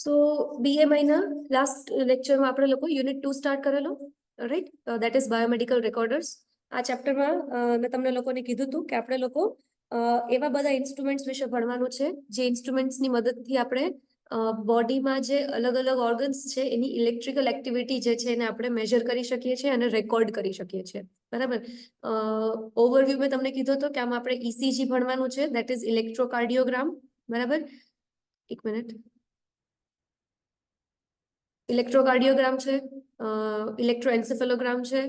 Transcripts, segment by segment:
સો BMI ના last લેક્ચરમાં આપણે લોકો યુનિટ 2 સ્ટાર્ટ કરેલો, right? That is biomedical recorders. આ ચેપ્ટરમાં મેં તમને લોકોને કીધું હતું કે આપણે લોકો એવા બધા ઇન્સ્ટ્રુમેન્ટ્સ વિશે ભણવાનું છે જે ઇન્સ્ટ્રુમેન્ટ્સની મદદથી આપણે બોડીમાં જે અલગ અલગ ઓર્ગન્સ છે એની ઇલેક્ટ્રિકલ એક્ટિવિટી જે છે એને આપણે મેજર કરી શકીએ છીએ અને રેકોર્ડ કરી શકીએ છીએ, બરાબર? ઓવરવ્યૂ મેં તમને કીધું હતું કે આમાં આપણે ECG ભણવાનું છે, દેટ ઇઝ ઇલેક્ટ્રોકાર્ડિયોગ્રામ, બરાબર? એક મિનિટ. ઇલેક્ટ્રોકાર્ડિયોગ્રામ છે, ઇલેક્ટ્રોએન્સેફેલોગ્રામ છે,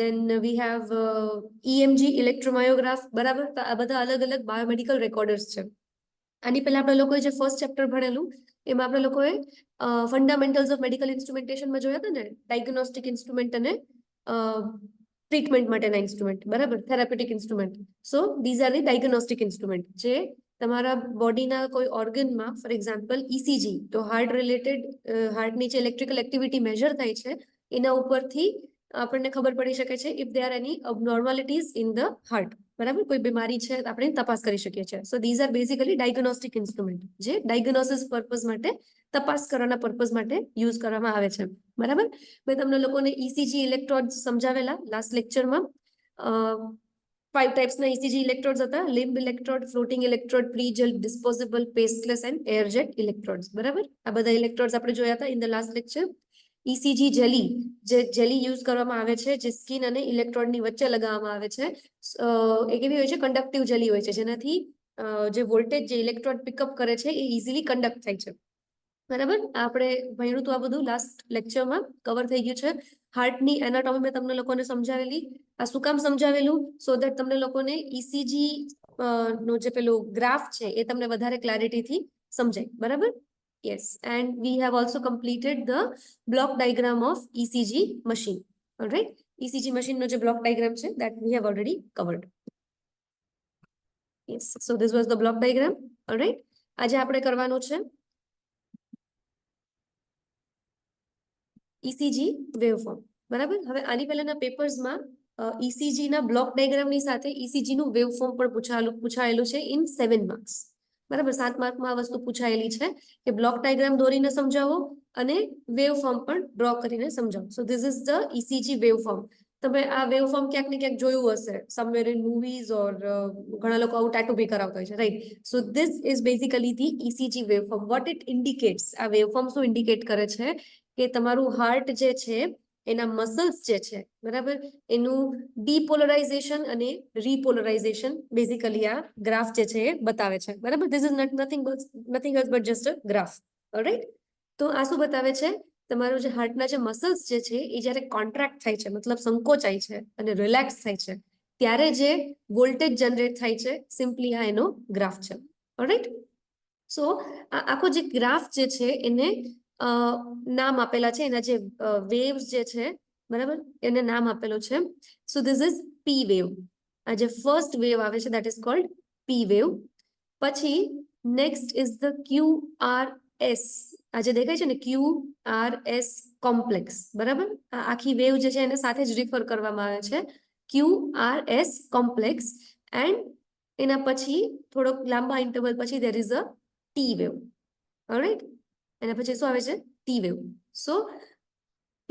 દેન વી હેવ EMG ઇલેક્ટ્રોમાયોગ્રાફ, બરાબર? તો આ બધા અલગ અલગ બાયોમેડિકલ રેકોર્ડર્સ છે. આની પહેલા આપણે લોકોએ જે ફર્સ્ટ ચેપ્ટર ભણેલું એમાં આપણે લોકોએ ફંડામેન્ટલ્સ ઓફ મેડિકલ ઇન્સ્ટ્રુમેન્ટેશનમાં જોયા હતા ને, ડાયગ્નોસ્ટિક ઇન્સ્ટ્રુમેન્ટ અને ટ્રીટમેન્ટ માટેના ઇન્સ્ટ્રુમેન્ટ, બરાબર? Therapeutic instrument. So this are the diagnostic instrument જે તમારા બોડીના કોઈ ઓર્ગનમાં, ફોર એક્ઝામ્પલ ECG, તો હાર્ટ રિલેટેડ હાર્ટની જે ઇલેક્ટ્રિકલ એક્ટિવિટી મેજર થાય છે એના ઉપરથી આપણને ખબર પડી શકે છે if there are any abnormalities in the heart, બરાબર? કોઈ બીમારી છે આપણે તપાસ કરી શકીએ છીએ. સો these are basically diagnostic instrument જે ડાયગ્નોસિસ પર્પઝ માટે, તપાસ કરવાના પર્પઝ માટે યુઝ કરવામાં આવે છે, બરાબર? મેં તમને લોકોને ECG ઇલેક્ટ્રોડ સમજાવેલા લાસ્ટ લેક્ચરમાં. 5 ટાઈપ્સના ECG ઇલેક્ટ્રોડ્સ હતા: limb electrode, floating electrode, pre gel, disposable, pasteless and air jet electrodes, બરાબર? આ બધા ઇલેક્ટ્રોડ્સ આપણે જોયા હતા in the last lecture. ECG jelly, જે જેલી યુઝ કરવામાં આવે છે જે સ્કિન અને ઇલેક્ટ્રોડની વચ્ચે લગાવવામાં આવે છે, એ કેવી હોય છે? કન્ડક્ટિવ જેલી હોય છે, જેનાથી જે વોલ્ટેજ જે ઇલેક્ટ્રોડ પિકઅપ કરે છે એ ઇઝીલી કન્ડક્ટ થાય છે, બરાબર? આપણે ભણ્યું હતું આ બધું લાસ્ટ લેક્ચરમાં, કવર થઈ ગયું છે. હાર્ટની એનાટોમી મેં તમને લોકોને સમજાવેલી. આ શું કામ સમજાવેલું? સો દેટ તમને લોકોને ECG નો જે પેલું ગ્રાફ છે એ તમને વધારે ક્લેરિટીથી સમજાય, બરાબર? Yes, and we have also completed the block diagram of ECG machine. All right, ECG machine નો જે block diagram છે that we have already covered. Yes, so this was the block diagram. All right, આજે આપણે કરવાનું છે ECG waveform, બરાબર? હવે આની પહેલાના પેપર્સમાં ECG ના બ્લોક ડાયાગ્રામની સાથે ECG નું વેવફોર્મ પણ પૂછાયેલું છે ઇન 7 માર્ક્સ, બરાબર? 7 માર્કમાં આ વસ્તુ પૂછાયેલી છે કે બ્લોક ડાયાગ્રામ દોરીને સમજાવો અને વેવફોર્મ પણ ડ્રો કરીને સમજાવો. So this is the ECG waveform. તમે આ વેવફોર્મ ક્યાંક ને ક્યાંક જોયું હશે, સમવેર ઇન મૂવીઝ ઓર ઘણા લોકો આવું ટાટુ બી કરાવતા હોય છે, right? So this is basically the ECG waveform. What it indicates, આ વેવફોર્મ શું ઇન્ડિકેટ કરે છે કે તમારું હાર્ટ જે છે એના મસલ્સ જે છે, બરાબર, એનું ડીપોલરાઇઝેશન અને રીપોલરાઇઝેશન બેઝિકલી આ ગ્રાફ જે છે એ બતાવે છે, બરાબર? This is nothing else but just a graph. Alright, તો આ શું બતાવે છે? તમારું જે હાર્ટના જે મસલ્સ જે છે એ જ્યારે કોન્ટ્રાક્ટ થાય છે, મતલબ સંકોચાય છે અને રિલેક્સ થાય છે, ત્યારે જે વોલ્ટેજ જનરેટ થાય છે, સિમ્પલી આ એનો ગ્રાફ છે. ઓલરાઈટ, સો આ આખો જે ગ્રાફ જે છે એને નામ આપેલા છે, એના જે વેવ્સ જે છે, બરાબર, એને નામ આપેલું છે. So this is P wave. આ જે ફર્સ્ટ વેવ આવે છે that is called P wave. પછી નેક્સ્ટ ઇઝ ધ QRS. આ જે દેખાય છે ને QRS કોમ્પ્લેક્સ, બરાબર? આ આખી વેવ જે છે એને સાથે જ રિફર કરવામાં આવે છે, QRS કોમ્પ્લેક્સ. એન્ડ એના પછી થોડોક લાંબા ઇન્ટરવલ પછી there is a T wave. Alright, એના પછી શું આવે છે? T wave. સો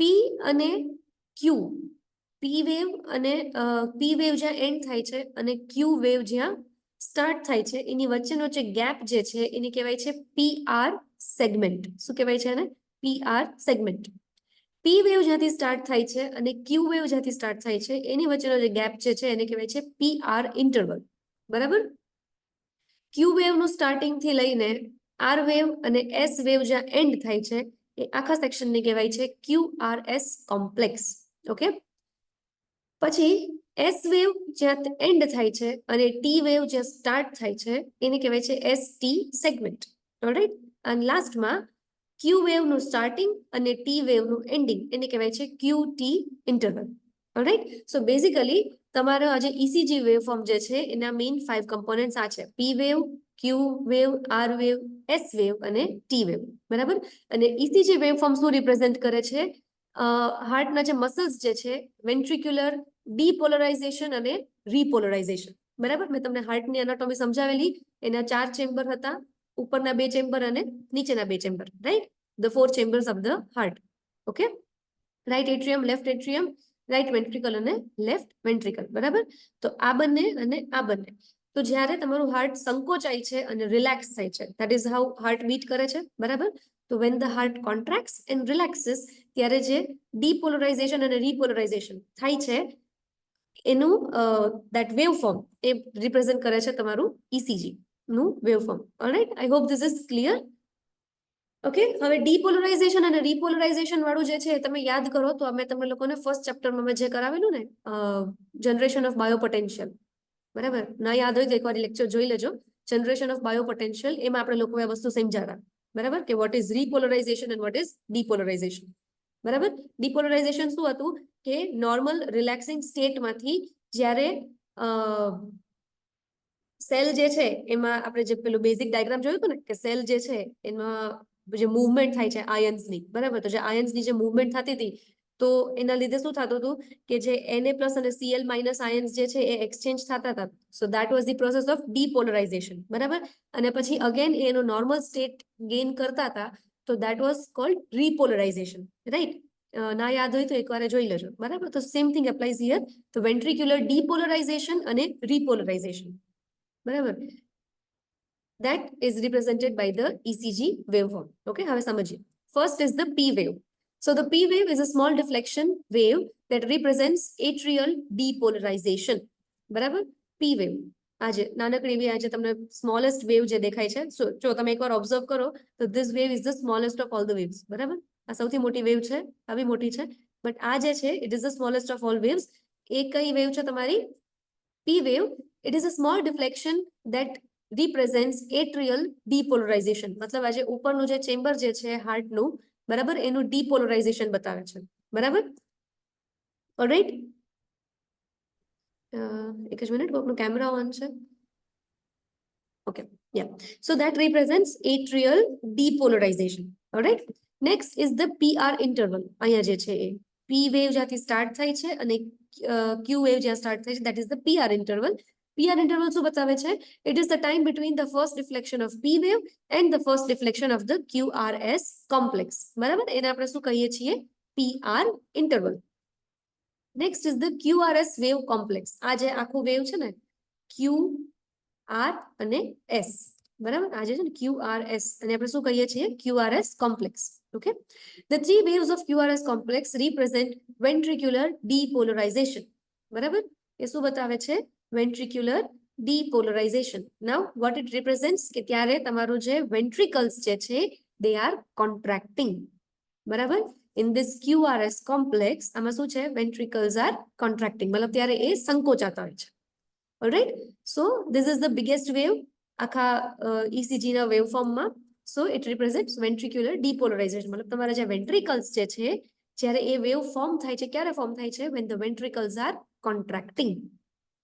P અને Q, P વેવ અને P વેવ જ્યાં એન્ડ થાય છે અને Q વેવ જ્યાં સ્ટાર્ટ થાય છે, એની વચ્ચેનો જે ગેપ જે છે એને કહેવાય છે PR સેગમેન્ટ. શું કહેવાય છે એને? PR segment. P વેવ જ્યાંથી સ્ટાર્ટ થાય છે અને Q વેવ જ્યાંથી સ્ટાર્ટ થાય છે એની વચ્ચેનો જે ગેપ જે છે એને કહેવાય છે PR ઇન્ટરવલ, બરાબર? Q વેવ નું સ્ટાર્ટિંગ થી લઈને R વેવ અને S વેવ જ્યાં એન્ડ થાય છે એ આખા સેક્શનને કહેવાય છે QRS કોમ્પ્લેક્સ. ઓકે, પછી S વેવ જ્યાં એન્ડ થાય છે અને T વેવ જ્યાં સ્ટાર્ટ થાય છે એને કહેવાય છે ST સેગમેન્ટ. ઓલરાઈટ, અને લાસ્ટમાં Q વેવ નું સ્ટાર્ટિંગ અને T વેવ નું એન્ડિંગ એને કહેવાય છે QT interval. Alright, so basically તમારો આજે ECG વેવફોર્મ જે છે એના મેઇન 5 કમ્પોનેન્ટ્સ આ છે: P wave, Q wave, R wave, S wave અને T વેવ, બરાબર? અને ECG વેવફોર્મ શું રિપ્રેઝેન્ટ કરે છે? હાર્ટના જે મસલ્સ જે છે, વેન્ટ્રિક્યુલર ડીપોલરાઇઝેશન અને રીપોલરાઇઝેશન, બરાબર? મેં તમને હાર્ટની એનાટોમી સમજાવેલી. એના 4 ચેમ્બર હતા, ઉપરના 2 ચેમ્બર અને નીચેના 2 chamber, right? the 4 chambers of the heart. Okay, right atrium, left atrium, right ventricle અને left ventricle. બરાબર, તો આ બંને અને આ બંને. તો જ્યારે તમારું હાર્ટ સંકોચાય છે અને રિલેક્સ થાય છે, that is how heart beat કરે છે. બરાબર, તો when the heart contracts and relaxes ત્યારે જે depolarization અને repolarization થાય છે એનું that waveform એ represent કરે છે તમારું ECG નું waveform. Alright, I hope this is clear. Okay, હવે ડીપોલરાઇઝેશન અને રીપોલરાઇઝેશન વાળું જે છે તમે યાદ કરો તો અમે તમને લોકોને ફર્સ્ટ ચેપ્ટરમાં મેં જે કરાવેલું ને જનરેશન ઓફ બાયોપોટેન્શિયલ. બરાબર, ના યાદ હોય તો એકવાર લેક્ચર જોઈ લેજો. જનરેશન ઓફ બાયોપોટેન્શિયલ એમાં આપણે લોકોએ આ વસ્તુ સમજાવ્યા. બરાબર, કે what is repolarization and what is depolarization. બરાબર, ડીપોલરાઇઝેશન શું હતું કે નોર્મલ રિલેક્સિંગ સ્ટેટમાંથી જ્યારે સેલ જે છે એમાં આપણે જે પેલું બેઝિક ડાયાગ્રામ જોયું હતું ને કે સેલ જે છે એમાં જે મૂવમેન્ટ થાય છે આયન્સની. બરાબર, તો જે આયન્સની જે મૂવમેન્ટ થતી હતી તો એના લીધે શું થતું હતું કે જે Na+ અને Cl- આયન્સ જે છે એ એક્સચેન્જ થતા હતા. So that was the process of depolarization. બરાબર, અને પછી અગેન એનો નોર્મલ સ્ટેટ ગેઇન કરતા હતા તો દેટ વોઝ કોલ્ડ રીપોલરાઇઝેશન. રાઈટ, ના યાદ હોય તો એકવાર જોઈ લેજો. બરાબર, તો સેમ થિંગ એપ્લાઇઝ હિયર. તો વેન્ટ્રિક્યુલર ડીપોલરાઇઝેશન અને રીપોલરાઇઝેશન. બરાબર, that is represented by the ECG waveform. Okay, હવે સમજીએ. First is the P wave. So the P wave is a small deflection wave that represents atrial depolarization. બરાબર, P wave આજે નાનકડી એવી આજે તમને સ્મોલેસ્ટ વેવ જે દેખાય છે. સો જો તમે એકવાર ઓબ્ઝર્વ કરો તો this wave is the smallest of all the waves. બરાબર, આ સૌથી મોટી વેવ છે, આવી મોટી છે, બટ આ જે છે it is the smallest of all waves. એ કઈ વેવ છે તમારી? P wave. It is a small deflection that represents atrial depolarization. મતલબ આજે ઉપરનું જે ચેમ્બર જે છે હાર્ટનું, બરાબર, એનું ડીપોલરાઇઝેશન બતાવે છે. બરાબર, ઓલરાઈટ. એક જ મિનિટ, કોકનું કેમેરા ઓન છે. Okay, yeah, so that represents atrial depolarization. Alright, next is the PR interval. અહીંયા જે છે એ P wave જ્યાંથી સ્ટાર્ટ થાય છે અને Q wave જ્યાં સ્ટાર્ટ થાય છે, that is the PR interval. PR interval શું બતાવે છે? It is the time between the first deflection of P wave and the first deflection of the QRS complex. બરાબર, એને આપણે શું કહીએ છીએ? PR interval. Next is the QRS wave complex. આ જે આખું વેવ છે ને QR અને S. બરાબર, આ જે છે ને QRS અને આપણે શું કહીએ છીએ? QRS complex. Okay, the three waves of QRS complex represent ventricular depolarization. બરાબર, એ શું બતાવે છે? ventricular depolarization. Now what it represents કે ત્યારે તમારું જે ventricles જે છે they are contracting. બરાબર, in this QRS complex આમાં શું છે? ventricles are contracting, મતલબ ત્યારે એ સંકોચાતા હોય છે. Alright, so this is the biggest wave આખા ECG ના વેવફોર્મમાં. So it represents ventricular depolarization. મતલબ તમારા જે ventricles જે છે જ્યારે એ વેવ ફોર્મ થાય છે, ક્યારે ફોર્મ થાય છે? when the ventricles are contracting.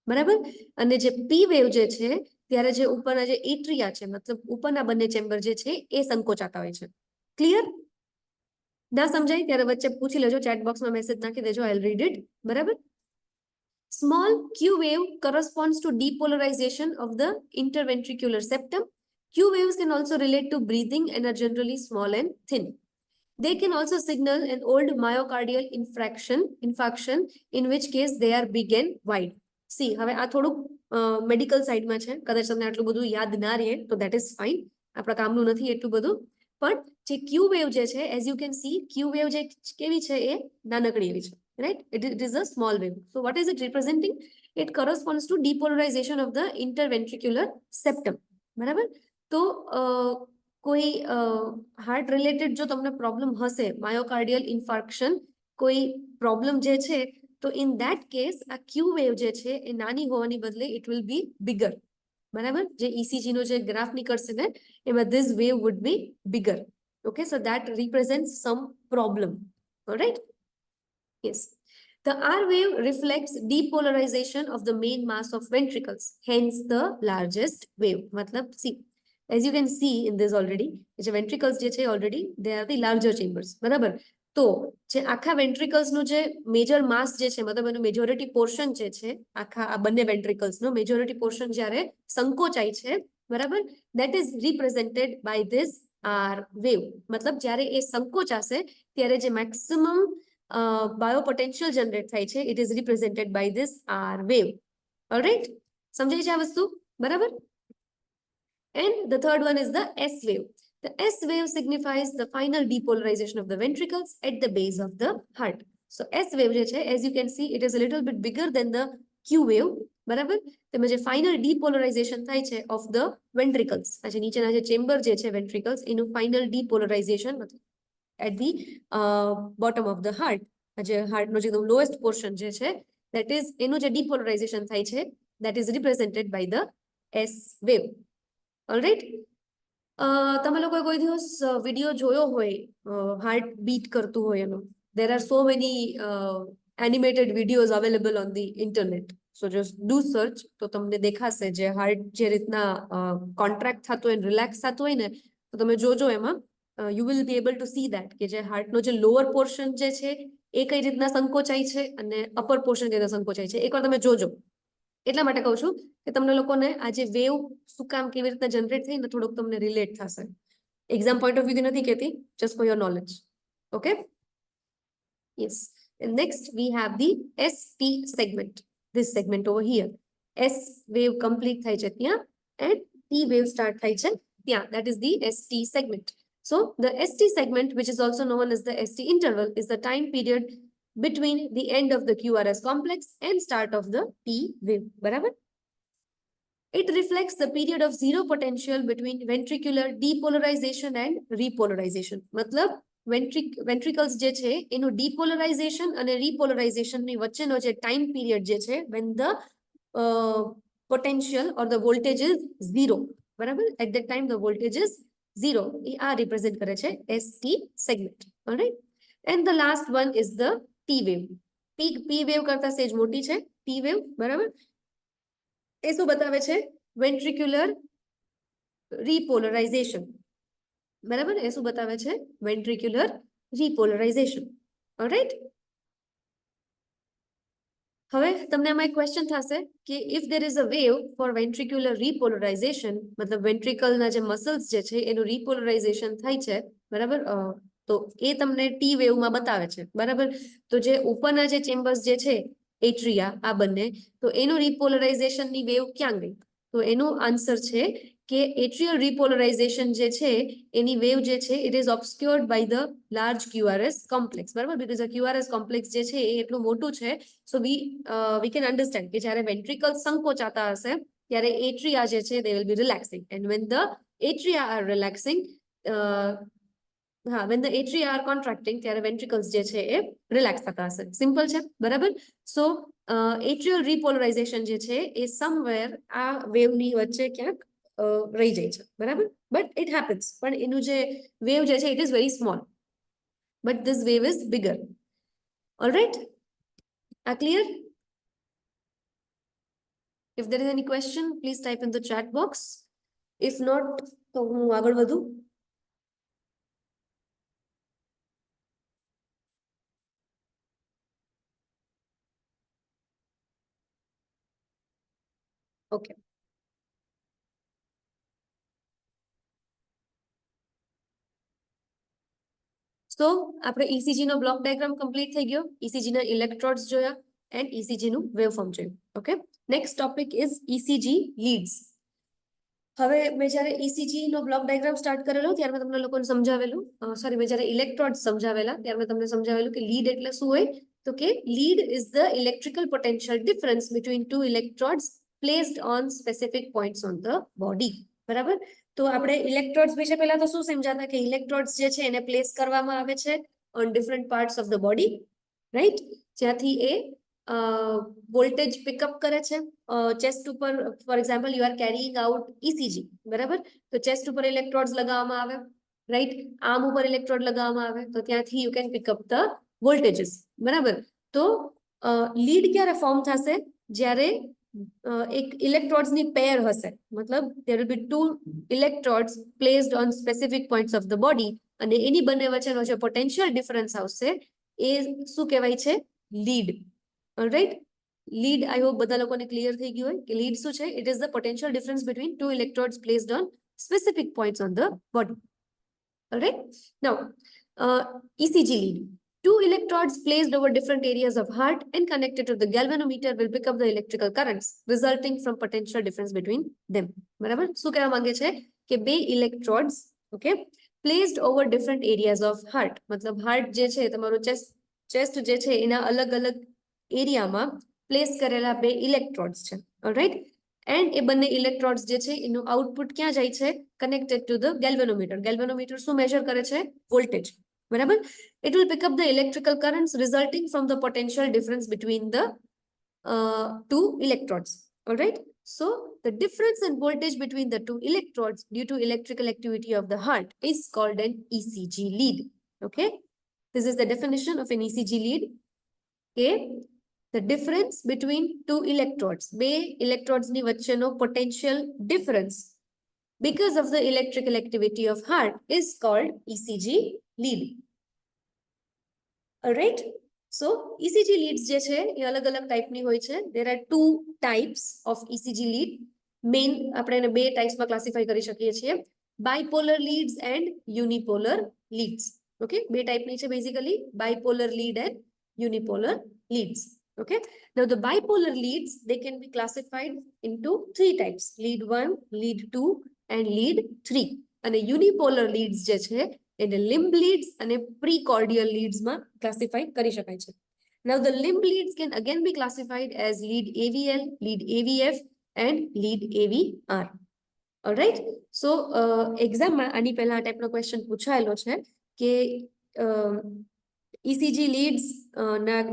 બરાબર, અને જે P wave જે છે ત્યારે જે ઉપરના જે એટ્રિયા છે, મતલબ ઉપરના બંને ચેમ્બર જે છે એ સંકોચાતા હોય છે. ક્લિયર? ના સમજાય ત્યારે વચ્ચે પૂછી લેજો, ચેટ બોક્સમાં મેસેજ નાખી દેજો, આઈ વિલ રીડ ઇટ. બરાબર, small Q wave corresponds to depolarization of the interventricular septum. Q waves can also relate to breathing and are generally small and thin. They can also signal an old myocardial infarction, in which case they are big and wide. See, હવે આ થોડુંક medical સાઇડમાં છે, કદાચ તમને આટલું બધું યાદ ના રહે તો દેટ ઇઝ ફાઇન, આપણા કામનું નથી એટલું બધું. પણ જે ક્યુ વેવ જે છે, as you can C, Q wave જે કેવી છે એ નાનકડી એવી છે. Right, it is a small wave. So what is it representing? It corresponds to depolarization of the interventricular septum. બરાબર, તો કોઈ હાર્ટ રિલેટેડ જો તમને પ્રોબ્લેમ હશે, માયોકાર્ડિયલ ઇન્ફાર્ક્શન કોઈ પ્રોબ્લેમ જે છે, તો ઇન ધેટ કેસ આ ક્યુ વેવ જે છે એ નાની હોવાની બદલે ઇટ વિલ બી બિગર. બરાબર, જે ECG નો જે ગ્રાફ નીકળશે ને એમાં this wave would be bigger. Okay, so that represents some problem. All right. Yes, the R wave reflects depolarization of the main mass of ventricles, hence the largest wave. matlab see, as you can see in this already, જે ventricles જે છે already they are the larger chambers. બરાબર, તો જે આખા ventricles નું જે major માસ જે છે, મતલબ એનું મેજોરિટી પોર્શન જે છે આખા આ બંને ventricles નો મેજોરિટી પોર્શન જ્યારે સંકોચાય છે, બરાબર, that is represented by this R wave. મતલબ જ્યારે એ સંકોચાશે ત્યારે જે મેક્સિમમ બાયોપોટેન્શિયલ જનરેટ થાય છે it is represented by this R wave. Alright, સમજાય છે આ વસ્તુ? બરાબર. And the third one is the S wave. The S wave signifies the final depolarization of the ventricles at the base of the heart. So S wave જે છે, as you can see, it is a little bit bigger than the Q wave. બરાબર. તેમાં જે final depolarization થાય છે of the ventricles, આજે નીચેના જે ચેમ્બર જે છે ventricles એનું final depolarization at the bottom of the heart, જે હાર્ટનો જે lowest portion જે છે that is એનું જે depolarization થાય છે that is represented by the S wave. Alright, તમે લોકોએ કોઈ દિવસ વિડીયો જોયો હોય હાર્ટ બીટ કરતું હોય એનો? there are so many animated videos available on the internet, so just do search તો તમને દેખાશે જે હાર્ટ જે રીતના કોન્ટ્રાક્ટ થતું હોય રિલેક્સ થતું હોય ને, તો તમે જોજો એમાં you will be able to see that કે જે હાર્ટનો જે લોઅર પોર્શન જે છે એ કઈ રીતના સંકોચાય છે અને અપર પોર્શન કઈ રીતના સંકોચાય છે, એકવાર તમે જોજો. એટલા માટે કહું છું કે તમને લોકોને આ જે વેવ શું કામ કેવી રીતના જનરેટ થઈ ને થોડુંક તમને રિલેટ થશે. એક્ઝામ પોઈન્ટ ઓફ વ્યૂ નથી કહેતી, just for your knowledge. Okay, yes. And next we have the ST segment. This segment over here. S wave complete થાય છે ત્યાં and T wave start થાય છે ત્યાં. That is the ST segment. So the ST segment, which is also known as the ST interval, is the time period between the end of the QRS complex and start of the T wave. બરાબર. It reflects the period of zero potential between ventricular depolarization and repolarization. મતલબ ventricles જે છે એનું depolarization અને repolarization ની વચ્ચેનો જે time period જે છે when the potential or the voltage is zero. બરાબર. At that time the voltage is zero. એ આ represent કરે છે ST segment. Alright. And the last one is the T wave. P wave કરતા સેજ મોટી છે T wave. બરાબર. એ શું બતાવે છે? વેન્ટ્રિક્યુલર રીપોલરાઇઝેશન. બરાબર, એ શું બતાવે છે? વેન્ટ્રિક્યુલર રીપોલરાઇઝેશન. ઓલરાઈટ, હવે તમને આમાં એક ક્વેશ્ચન થશે કે if there is a wave for ventricular repolarization, મતલબ વેન્ટ્રિકલના જે મસલ્સ જે છે એનું રીપોલરાઇઝેશન થાય છે, બરાબર, તો એ તમને ટી વેવમાં બતાવે છે. બરાબર. તો જે ઉપરના જે ચેમ્બર્સ જે છે એટ્રિયા આ બંને, તો એનું રીપોલરાઇઝેશનની વેવ ક્યાં ગઈ? તો એનું આન્સર છે કે એટ્રિયલ રીપોલરાઇઝેશન જે છે એની વેવ જે છે it is obscured by the large QRS complex. બરાબર, બીકોઝ આ QRS કોમ્પ્લેક્સ જે છે એ એટલું મોટું છે. સો વી કેન અન્ડરસ્ટેન્ડ કે જ્યારે વેન્ટ્રિકલ સંકોચાતા હશે ત્યારે એટ્રિયા જે છે they will be relaxing, and when the atria are relaxing, when the atria are contracting ત્યારે ventricles જે છે એ રિલેક્સ થતા હશે. સિમ્પલ છે. બરાબર. સો એટ્રિયલ રીપોલરાઇઝેશન જે છે એ સમવેર આ વેવની વચ્ચે ક્યાંક રહી જાય છે. બરાબર, બટ ઇટ હેપન્સ. પણ એનું જે વેવ જે છે it is very small, but this wave is bigger. Alright, આ clear? If there is any question, please type in the chat box. If not, તો હું આગળ વધું. Okay. So આપણે ECG નો બ્લોક ડાયાગ્રામ કમ્પ્લીટ થઈ ગયો. ECG ના ઇલેક્ટ્રોડ્સ જોયા એન્ડ ECG નું વેવફોર્મ જોયું. Okay, next topic is ECG leads. હવે મેં જ્યારે ECG નો બ્લોક ડાયાગ્રામ સ્ટાર્ટ કરેલો ત્યારે મેં તમને લોકોને સમજાવેલું, સોરી, મેં જ્યારે ઇલેક્ટ્રોડ્સ સમજાવેલા ત્યારે મેં તમને સમજાવેલું કે લીડ એટલે શું હોય. તો કે lead is the electrical potential difference between two electrodes placed on specific points on the body. બરાબર. તો આપણે ઇલેક્ટ્રોડ્સ વિશે પહેલા તો શું સમજાતા કે ઇલેક્ટ્રોડ્સ જે છે એને પ્લેસ કરવામાં આવે છે on different parts of the body, right, જ્યાંથી એ વોલ્ટેજ પિકઅપ કરે છે. ચેસ્ટ ઉપર for example you are carrying out ECG. બરાબર, તો ચેસ્ટ ઉપર ઇલેક્ટ્રોડ્સ લગાવવામાં આવે, રાઈટ, આર્મ ઉપર ઇલેક્ટ્રોડ લગાવવામાં આવે, તો ત્યાંથી you can pick up the voltages. બરાબર. તો લીડ ક્યારે ફોર્મ થશે? જ્યારે એક ઇલેક્ટ્રોડ્સની પેર હશે, મતલબ there will be two electrodes placed on specific points of the body, અને એની બંને વચ્ચેનો જે પોટેન્શિયલ ડિફરન્સ આવશે એ શું કહેવાય છે? Lead. Alright, lead I hope બધા લોકોને ક્લિયર થઈ ગયું હોય કે લીડ શું છે. It is the potential difference between two electrodes placed on specific points on the body. Alright. Now, ECG lead. Two electrodes placed over different areas of heart and connected to the galvanometer will pick up the electrical currents resulting from potential difference between them. બરાબર? શું કહેવા માંગે છે કે બે electrodes, okay, placed over different areas of heart. મતલબ heart જે છે તમારો chest જે છે એના અલગ-અલગ એરિયામાં પ્લેસ કરેલા બે electrodes છે. Alright? And એ બંને electrodes જે છે એનું આઉટપુટ ક્યાં જાય છે? Connected to the galvanometer. Galvanometer શું measure કરે છે? Voltage. બરાબર? It will pick up the electrical currents resulting from the potential difference between the two electrodes. All right. So the difference in voltage between the two electrodes due to electrical activity of the heart is called an ECG lead. Okay. This is the definition of an ECG lead. Okay. The difference between two electrodes. બે electrodes ની વચ્ચેનો potential difference because of the electrical activity of heart is called ECG lead. Alright, so ECG leads જે છે એ અલગ-અલગ ટાઈપની હોય છે. There are two types of ECG lead. Main આપણે એને બે ટાઈપ્સમાં ક્લાસિફાઈ કરી શકીએ છીએ. Bipolar leads and unipolar leads. Okay, બે ટાઈપની છે basically bipolar lead and unipolar leads. Okay, now the bipolar leads, they can be classified into three types: lead 1, lead 2 and lead 3. અને unipolar leads જે છે એને limb leads અને precordial leads માં classify કરી શકાય છે. Now the limb leads can again be classified as lead AVL, lead AVF and lead AVR. All right. So exam માં આની પહેલા આ ટાઈપનો ક્વેશ્ચન પૂછાયેલો છે કે ECG leads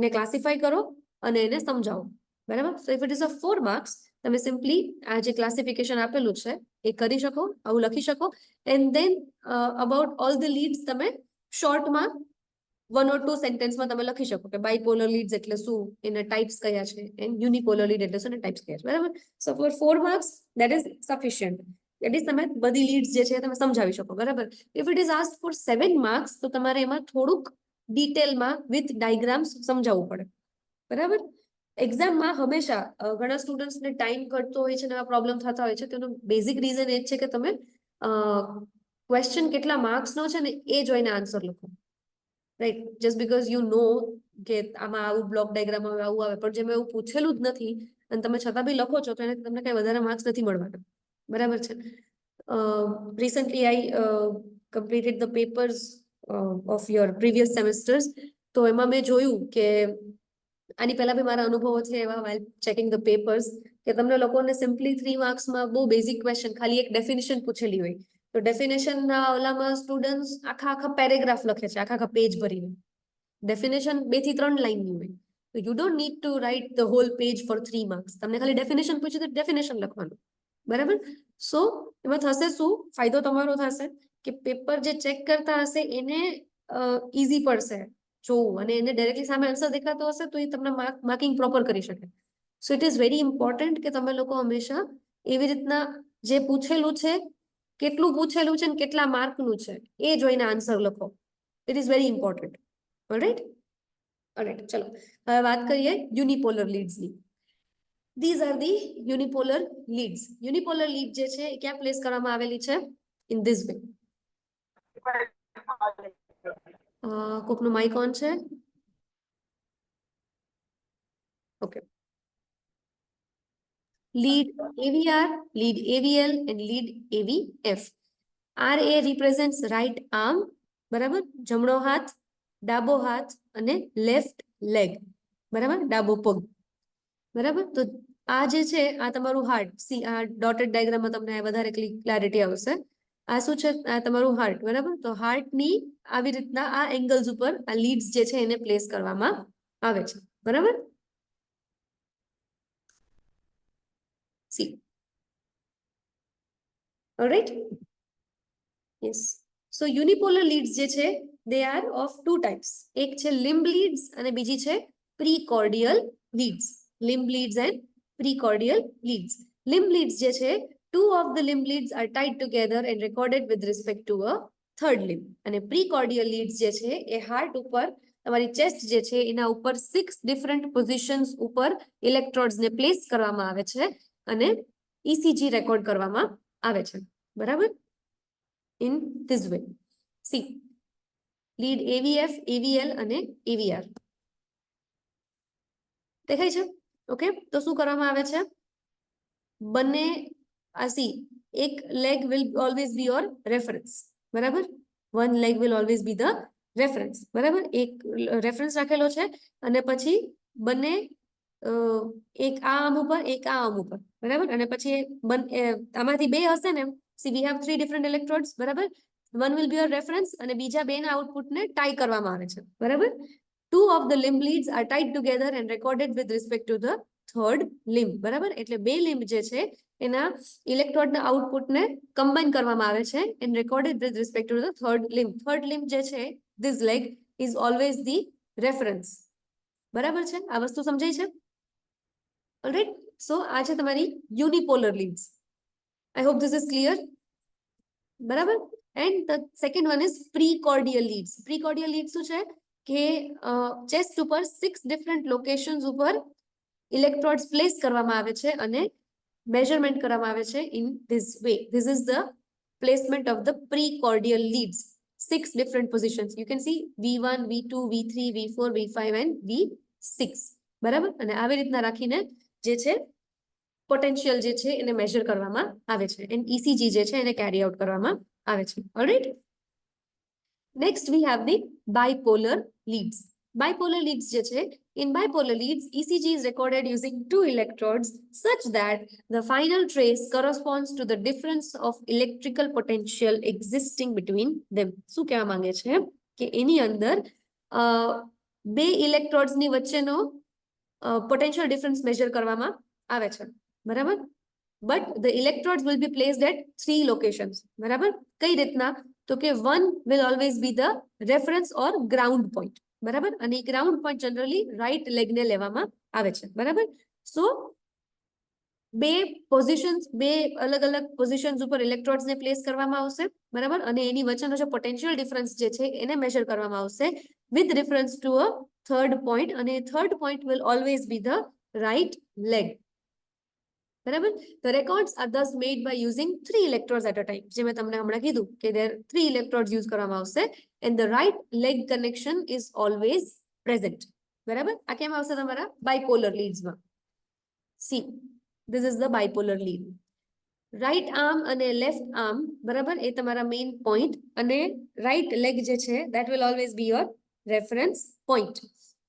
ને ક્લાસિફાઈ કરો અને એને સમજાવો. બરાબર? So if it is of 4 marks, તમે સિમ્પલી આ જે ક્લાસિફિકેશન આપેલું છે એ કરી શકો, આવું લખી શકો, and then about all the leads તમે શોર્ટમાં 1 or 2 સેન્ટેન્સમાં તમે લખી શકો કે બાયપોલર લીડ્સ એટલે શું, એના ટાઈપ્સ કયા છે, and યુનિપોલર લીડ એટલે શું, એના ટાઈપ્સ કયા છે. બરાબર? So for 4 marks that is sufficient. That is તમે બધી લીડ્સ જે છે તમે સમજાવી શકો. બરાબર? If it is asked for 7 marks તો તમારે એમાં થોડુંક ડિટેલમાં વિથ ડાયગ્રામ્સ સમજાવવું પડે. બરાબર? એક્ઝામમાં હંમેશા ઘણા સ્ટુડન્ટ્સને ટાઈમ ઘટતો હોય છે ને આ પ્રોબ્લેમ થતા હોય છે. તેનું બેઝિક રીઝન એ છે કે તમે ક્વેશ્ચન કેટલા માર્ક્સનો છે ને એ જોઈને આન્સર લખો. Right? Just because you know કે આમાં આવું બ્લોક ડાયાગ્રામ આવે, આવું આવે, પણ જેમ એવું પૂછેલું જ નથી અને તમે છતાં બી લખો છો તો એને તમને કઈ વધારે માર્ક્સ નથી મળવાના. બરાબર છે? Recently I completed the papers of your previous semesters. તો એમાં મેં જોયું કે આની પહેલા બી મારા અનુભવો છે એવા while checking the papers કે તમને લોકોને સિમ્પલી 3 માર્ક્સમાં બહુ બેઝિક ક્વેશ્ચન, ખાલી એક ડેફિનેશન પૂછેલી હોય તો ડેફિનેશનના ઓલામાં સ્ટુડન્ટ્સ આખા પેરેગ્રાફ લખે છે, આખા પેજ ભરીને. ડેફિનેશન 2 થી 3 લાઈનની હોય. તો you don't need to write the whole page for 3 marks. તમને ખાલી ડેફિનેશન પૂછ્યું તો ડેફિનેશન લખવાનું. બરાબર? સો એમાં થશે શું, ફાયદો તમારો થશે કે પેપર જે ચેક કરતા હશે એને ઈઝી પડશે જોવું, અને એને ડાયરેક્ટલી સામે આન્સર દેખાતો હશે તો એ તમને માર્કિંગ પ્રોપર કરી શકે. So it is very important કે તમે લોકો હંમેશા એવી રીતના જે પૂછેલું છે, કેટલું પૂછેલું છે ને કેટલા માર્કનું છે એ જોઈને આન્સર લખો. It is very important. Alright? Alright, ચલો હવે વાત કરીએ યુનિપોલર લીડ્સની. These are the unipolar leads. Unipolar lead જે છે એ ક્યાં પ્લેસ કરવામાં આવેલી છે? In this way. કોકનું માઇક ઓન છે? Okay. Lead AVR, lead AVL and lead AVF. RA represents right arm, બરાબર? જમણો હાથ, ડાબો હાથ અને લેફ્ટ લેગ. બરાબર? ડાબો પગ. બરાબર? તો આ જે છે આ તમારું હાર્ટ. સી આ ડોટેડ ડાયાગ્રામમાં તમને વધારે ક્લેરિટી આવશે. આ શું છે? આ તમારું હાર્ટ. બરાબર? તો હાર્ટની આવી રીતના આ એંગલ્સ ઉપર આ લીડ્સ જે છે એને પ્લેસ કરવામાં આવે છે. બરાબર? See. All right? Yes. So unipolar leads જે છે they are of two types. એક છે limb leads અને બીજી છે precordial leads. Limb leads and precordial leads. Limb leads જે છે, two of the limb leads are tied together and recorded with respect to a third limb. અને precordial leads જે છે એ હાર્ટ ઉપર, તમારી ચેસ્ટ જે છે એના ઉપર 6 ડિફરન્ટ પોઝિશન્સ ઉપર ઇલેક્ટ્રોડ્સ ને પ્લેસ કરવામાં આવે છે અને ECG રેકોર્ડ કરવામાં આવે છે. બરાબર? In this way. C lead AVF, AVL અને AVR દેખાય છે. ઓકે, તો શું કરવામાં આવે છે, બંને આ સી એક leg will always be your reference, બરાબર. One leg will always be the reference, બરાબર. એક રેફરન્સ રાખેલો છે અને પછી બંને એક આ આર્મ ઉપર એક આ આર્મ ઉપર, બરાબર. અને પછી આમાંથી બે હશે ને, see we have 3 different electrodes, બરાબર. One will be your reference અને બીજા બેના આઉટપુટને ટાઈ કરવામાં આવે છે, બરાબર. Two of the limb leads are tied together and recorded with respect to the third limb, બરાબર. એટલે બે લિમ્બ જે છે એના ઇલેક્ટ્રોડના આઉટપુટને કમ્બાઈન કરવામાં આવે છે and recorded with respect to the third limb. Third લિમ્બ જે છે, this leg is always the reference, બરાબર છે. આ વસ્તુ સમજાય છે? ઓલરાઈટ. સો આ છે તમારી unipolar leads. I hope this is clear, બરાબર. And the second one is precordial leads. Precordial leads શું છે કે ચેસ્ટ ઉપર 6 ડિફરન્ટ લોકેશન્સ ઉપર ઇલેક્ટ્રોડ્સ પ્લેસ કરવામાં આવે છે અને મેઝરમેન્ટ કરવામાં આવે છે in this way. This is the placement of the precordial leads. 6 different positions you can see V1, V2, V3, V4, V5 and V6, બરાબર. અને આવી રીતના રાખીને જે છે પોટેન્શિયલ જે છે એને મેઝર કરવામાં આવે છે એન્ડ ECG જે છે એને કેરી આઉટ કરવામાં આવે છે. Alright. Next we have the bipolar leads. Bipolar leads જે છે, in bipolar leads ECG is recorded using 2 electrodes such that the final trace corresponds to the difference of electrical potential existing between them. શું કહેવા માંગે છે કે એની અંદર બે electrodes ની વચ્ચેનો પોટેન્શિયલ ડિફરન્સ મેઝર કરવામાં આવે છે, બરાબર. But the electrodes will be placed at 3 locations, બરાબર. કઈ રીતના, તો કે one will always be the reference or ground point, બરાબર. અને એ ગ્રાઉન્ડ પોઈન્ટ જનરલી રાઈટ લેગને લેવામાં આવે છે, બરાબર. સો બે પોઝિશન્સ, બે અલગ અલગ પોઝિશન્સ ઉપર ઇલેક્ટ્રોડ્સને પ્લેસ કરવામાં આવશે, બરાબર. અને એની વચ્ચેનો જે પોટેન્શિયલ ડિફરન્સ જે છે એને મેઝર કરવામાં આવશે with reference to a third point, અને third point will always be the right leg, બરાબર. The records are thus made by using 3 electrodes at a time. જે મેં તમને હમણાં કીધું કે there 3 electrodes use કરવામાં આવશે and the right leg connection is always present, બરાબર. આ કેમ આવશે તમારા bipolar leads માં. See, this is the bipolar lead. Right arm અને લેફ્ટ આર્મ, બરાબર, એ તમારા મેઇન પોઈન્ટ, અને રાઈટ લેગ જે છે that will always be your reference point,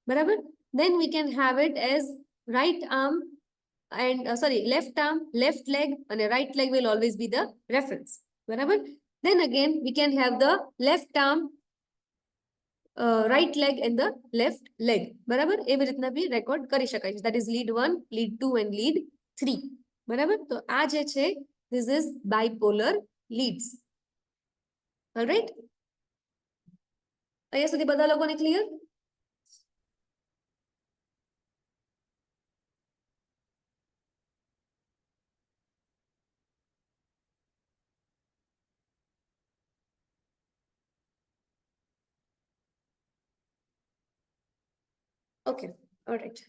બરાબર. Then we can have it as right arm and left arm, left leg and right leg will always be the reference, બરાબર. Then again we can have the left arm, right leg and the left leg, બરાબર. એવી રીતના બી record કરી શકાય છે. That is lead 1, lead 2 and lead 3, બરાબર. તો આ જે છે this is bipolar leads. All right. અહીંયા સુધી બધા લોકોને clear? Okay, all right.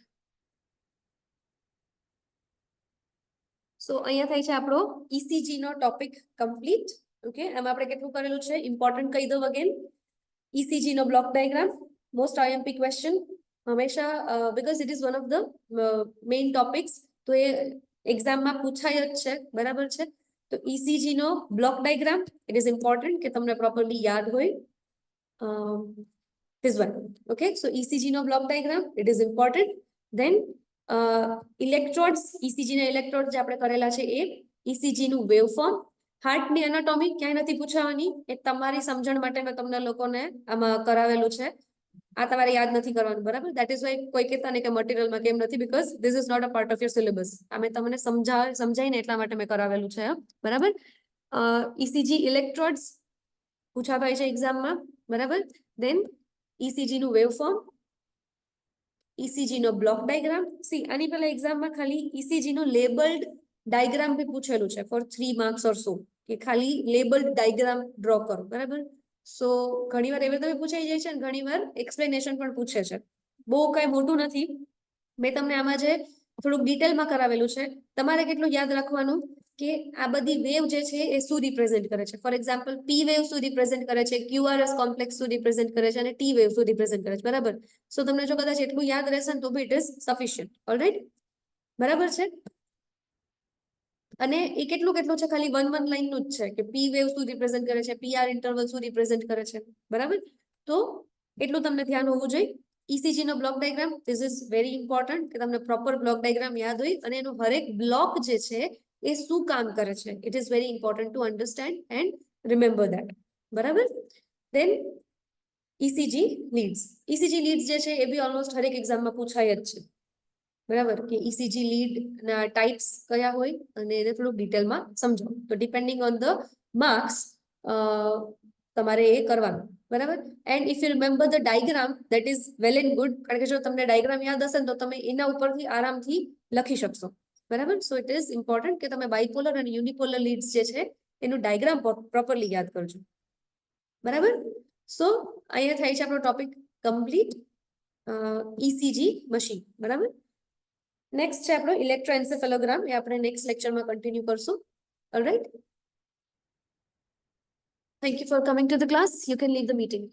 So અહીંયા થાય છે આપણો ECG નો ટોપિક કમ્પ્લીટ. ઓકે, આમાં આપણે કેટલું કરેલું છે ઇમ્પોર્ટન્ટ કહી દઉં અગેન. ECG નો block diagram, most IMP question હંમેશા, because it is one of the main topics, તો એ એક્ઝામમાં પૂછાય જ છે, બરાબર છે. તો ECG નો block diagram it is important કે તમને પ્રોપરલી યાદ હોય. This one, okay. So ECG નો block diagram it is important. Then electrodes, ECG ના ઇલેક્ટ્રોડ જે આપણે કરેલા છે એ, ECG નું વેવફોર્મ, હાર્ટની એનાટોમી ક્યાંય નથી પૂછાવાની, એ તમારી સમજણ માટે મેં તમને લોકોને આમાં કરાવેલું છે, આ તમારે યાદ નથી કરવાનું, બરાબર. દેટ ઇઝ વાય કોઈ કહેતા નહીં કે મટીરિયલમાં કેમ નથી, because this is not a part of your syllabus. આ મેં તમને સમજાઈને એટલા માટે મેં કરાવેલું છે, બરાબર. ECG ઇલેક્ટ્રોડ્સ પૂછાતા હોય છે એક્ઝામમાં, બરાબર. દેન ECG નું વેવફોર્મ, ECG નો બ્લોક ડાયાગ્રામ. સી, આની પહેલા એક્ઝામમાં ખાલી ECG નું લેબલ્ડ ડાયાગ્રામ બી પૂછેલું છે ફોર 3 માર્ક્સ ઓર સો, કે ખાલી લેબલ્ડ ડાયાગ્રામ ડ્રો કરો, બરાબર. સો ઘણીવાર એવી રીતે પૂછાઈ જાય છે અને ઘણીવાર એક્સપ્લેનેશન પણ પૂછે છે. બહુ કઈ મોટું નથી, મેં તમને આમાં જે થોડુંક ડિટેલમાં કરાવેલું છે. તમારે કેટલું યાદ રાખવાનું કે આ બધી વેવ જે છે એ શું રિપ્રેઝેન્ટ કરે છે. ફોર એક્ઝામ્પલ પી વેવ શું રિપ્રેઝેન્ટ કરે છે, ક્યુઆરએસ કોમ્પ્લેક્સ શું રિપ્રેઝેન્ટ કરે છે અને ટી વેવ શું રિપ્રેઝેન્ટ કરે છે. બરાબર. સો તમને જો કદાચ એટલું યાદ રહેશે ને તો B it is sufficient. Alright, બરાબર છે. અને એ કેટલું છે, ખાલી વન લાઈનનું જ છે કે પી વેવ શું રિપ્રેઝેન્ટ કરે છે, પીઆર ઇન્ટરવલ શું રિપ્રેઝેન્ટ કરે છે. બરાબર. તો એટલું તમને ધ્યાન હોવું જોઈએ. ECG નો block diagram, this is very important કે તમને પ્રોપર બ્લોક ડાયાગ્રામ યાદ હોય અને એનો હરેક બ્લોક જે છે એ શું કામ કરે છે. It is very important to understand and remember that. બરાબર. દેન ECG લીડ્સ. ECG લીડ્સ જે છે એ બી ઓલમોસ્ટ હરેક એક્ઝામમાં પૂછાય જ છે. બરાબર, કે ECG લીડ ના ટાઈપ્સ કયા હોય અને એને થોડુંક ડિટેલમાં સમજો. તો ડિપેન્ડિંગ ઓન ધ માર્ક્સ તમારે એ કરવાનું. બરાબર. And if you remember the diagram that is well and good, કારણ કે જો તમને ડાયગ્રામ યાદ હશે ને તો તમે એના ઉપરથી આરામથી લખી શકશો. બરાબર. સો ઇટ ઇઝ ઇમ્પોર્ટન્ટ કે તમે બાયપોલર અને યુનિપોલર લીડ્સ જે છે એનું ડાયગ્રામ પ્રોપરલી યાદ કરજો. બરાબર. સો અહીંયા થાય છે આપણો ટોપિક કમ્પ્લીટ, ECG મશીન. બરાબર. નેક્સ્ટ છે આપણો ઇલેક્ટ્રોએન્સેફેલોગ્રામ, એ આપણે નેક્સ્ટ લેક્ચરમાં કન્ટિન્યુ કરશું. Alright. Thank you for coming to the class. You can leave the meeting.